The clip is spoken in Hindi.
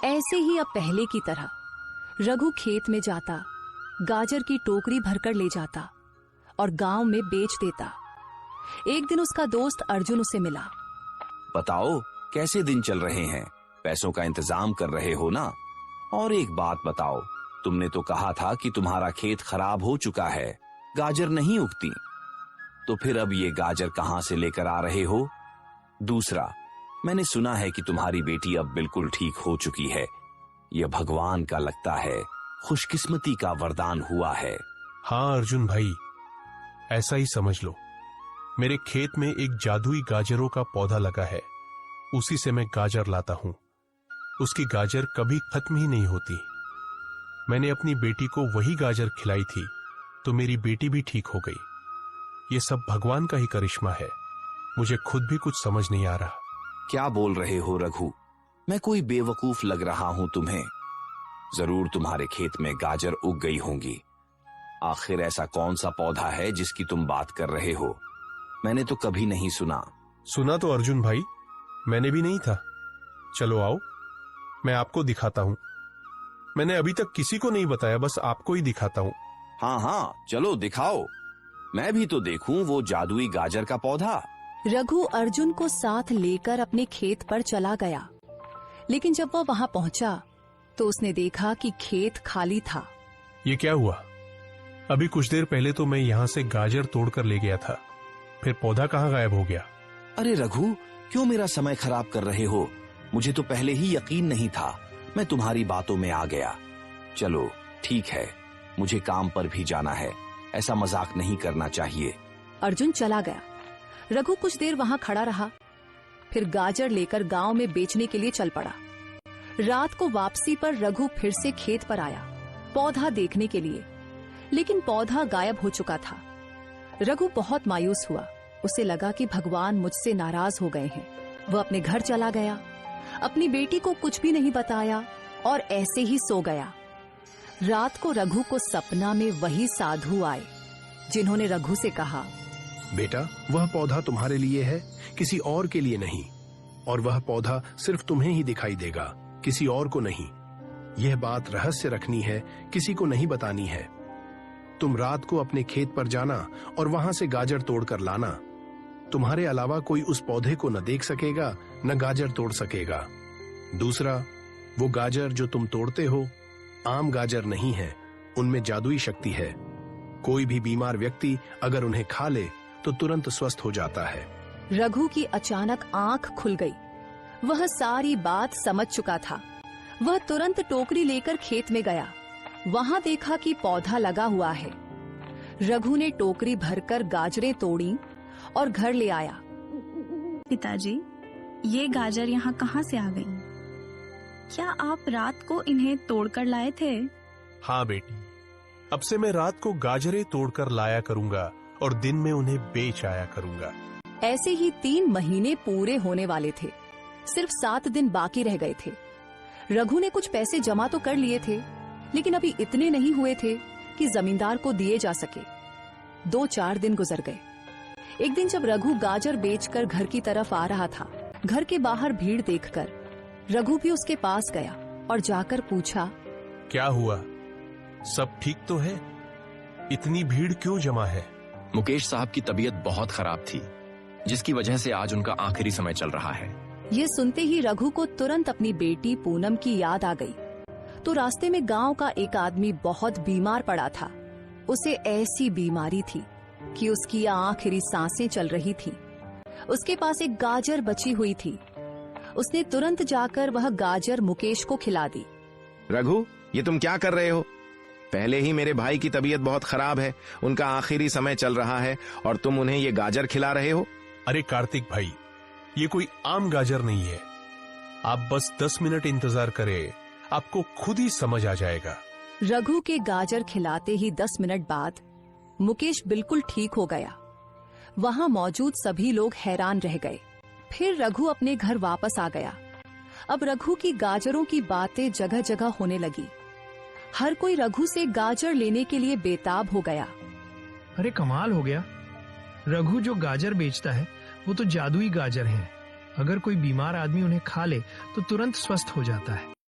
ऐसे ही अब पहले की तरह रघु खेत में जाता, गाजर की टोकरी भरकर ले जाता और गांव में बेच देता। एक दिन उसका दोस्त अर्जुन उसे मिला। बताओ कैसे दिन चल रहे हैं, पैसों का इंतजाम कर रहे हो ना? और एक बात बताओ, तुमने तो कहा था कि तुम्हारा खेत खराब हो चुका है, गाजर नहीं उगती, तो फिर अब ये गाजर कहां से लेकर आ रहे हो? दूसरा, मैंने सुना है कि तुम्हारी बेटी अब बिल्कुल ठीक हो चुकी है। यह भगवान का लगता है खुशकिस्मती का वरदान हुआ है। हाँ अर्जुन भाई, ऐसा ही समझ लो। मेरे खेत में एक जादुई गाजरों का पौधा लगा है, उसी से मैं गाजर लाता हूं। उसकी गाजर कभी खत्म ही नहीं होती। मैंने अपनी बेटी को वही गाजर खिलाई थी, तो मेरी बेटी भी ठीक हो गई। ये सब भगवान का ही करिश्मा है, मुझे खुद भी कुछ समझ नहीं आ रहा। क्या बोल रहे हो रघु? मैं कोई बेवकूफ लग रहा हूं तुम्हें? जरूर तुम्हारे खेत में गाजर उग गई होंगी। आखिर ऐसा कौन सा पौधा है जिसकी तुम बात कर रहे हो? मैंने तो कभी नहीं सुना। सुना तो अर्जुन भाई मैंने भी नहीं था। चलो आओ, मैं आपको दिखाता हूं। मैंने अभी तक किसी को नहीं बताया, बस आपको ही दिखाता हूं। हाँ हाँ, चलो दिखाओ, मैं भी तो देखूं वो जादुई गाजर का पौधा। रघु अर्जुन को साथ लेकर अपने खेत पर चला गया, लेकिन जब वह वहां पहुंचा तो उसने देखा कि खेत खाली था। ये क्या हुआ? अभी कुछ देर पहले तो मैं यहां से गाजर तोड़कर ले गया था, फिर पौधा कहां गायब हो गया? अरे रघु, क्यों मेरा समय खराब कर रहे हो? मुझे तो पहले ही यकीन नहीं था, मैं तुम्हारी बातों में आ गया। चलो ठीक है, मुझे काम पर भी जाना है, ऐसा मजाक नहीं करना चाहिए। अर्जुन चला गया। रघु कुछ देर वहां खड़ा रहा, फिर गाजर लेकर गांव में बेचने के लिए चल पड़ा। रात को वापसी पर रघु फिर से खेत पर आया पौधा देखने के लिए, लेकिन पौधा गायब हो चुका था। रघु बहुत मायूस हुआ, उसे लगा कि भगवान मुझसे नाराज हो गए हैं। वह अपने घर चला गया, अपनी बेटी को कुछ भी नहीं बताया और ऐसे ही सो गया। रात को रघु को सपना में वही साधु आए, जिन्होंने रघु से कहा, बेटा, वह पौधा तुम्हारे लिए है, किसी और के लिए नहीं, और वह पौधा सिर्फ तुम्हें ही दिखाई देगा, किसी और को नहीं। यह बात रहस्य रखनी है, किसी को नहीं बतानी है। तुम रात को अपने खेत पर जाना और वहां से गाजर तोड़कर लाना। तुम्हारे अलावा कोई उस पौधे को न देख सकेगा, न गाजर तोड़ सकेगा। दूसरा, वो गाजर जो तुम तोड़ते हो आम गाजर नहीं है, उनमें जादुई शक्ति है। कोई भी बीमार व्यक्ति अगर उन्हें खा ले तो तुरंत स्वस्थ हो जाता है। रघु की अचानक आंख खुल गई। वह सारी बात समझ चुका था। वह तुरंत टोकरी लेकर खेत में गया। वहां देखा कि पौधा लगा हुआ है। रघु ने टोकरी भरकर गाजरें तोड़ी और घर ले आया। पिताजी, ये गाजर यहाँ कहाँ से आ गई? क्या आप रात को इन्हें तोड़कर लाए थे? हाँ बेटी, अब से मैं रात को गाजरें तोड़कर लाया करूंगा और दिन में उन्हें बेच आया करूंगा। ऐसे ही 3 महीने पूरे होने वाले थे। सिर्फ 7 दिन बाकी रह गए थे। रघु ने कुछ पैसे जमा तो कर लिए थे, लेकिन अभी इतने नहीं हुए थे कि जमींदार को दिए जा सके। 2-4 दिन गुजर गए। एक दिन जब रघु गाजर बेचकर घर की तरफ आ रहा था, घर के बाहर भीड़ देखकर रघु भी उसके पास गया और जाकर पूछा, क्या हुआ? सब ठीक तो है? इतनी भीड़ क्यों जमा है? मुकेश साहब की तबीयत बहुत खराब थी, जिसकी वजह से आज उनका आखिरी समय चल रहा है। ये सुनते ही रघु को तुरंत अपनी बेटी पूनम की याद आ गई। तो रास्ते में गांव का एक आदमी बहुत बीमार पड़ा था। उसे ऐसी बीमारी थी कि उसकी आखिरी सांसें चल रही थी। उसके पास एक गाजर बची हुई थी। उसने तुरंत जाकर वह गाजर मुकेश को खिला दी। रघु, ये तुम क्या कर रहे हो? पहले ही मेरे भाई की तबीयत बहुत खराब है, उनका आखिरी समय चल रहा है और तुम उन्हें ये गाजर खिला रहे हो? अरे कार्तिक भाई, ये कोई आम गाजर नहीं है। आप बस 10 मिनट इंतजार करें, आपको खुद ही समझ आ जाएगा। रघु के गाजर खिलाते ही 10 मिनट बाद मुकेश बिल्कुल ठीक हो गया। वहां मौजूद सभी लोग हैरान रह गए। फिर रघु अपने घर वापस आ गया। अब रघु की गाजरों की बातें जगह जगह होने लगी। हर कोई रघु से गाजर लेने के लिए बेताब हो गया। अरे कमाल हो गया, रघु जो गाजर बेचता है वो तो जादुई गाजर हैं। अगर कोई बीमार आदमी उन्हें खा ले तो तुरंत स्वस्थ हो जाता है।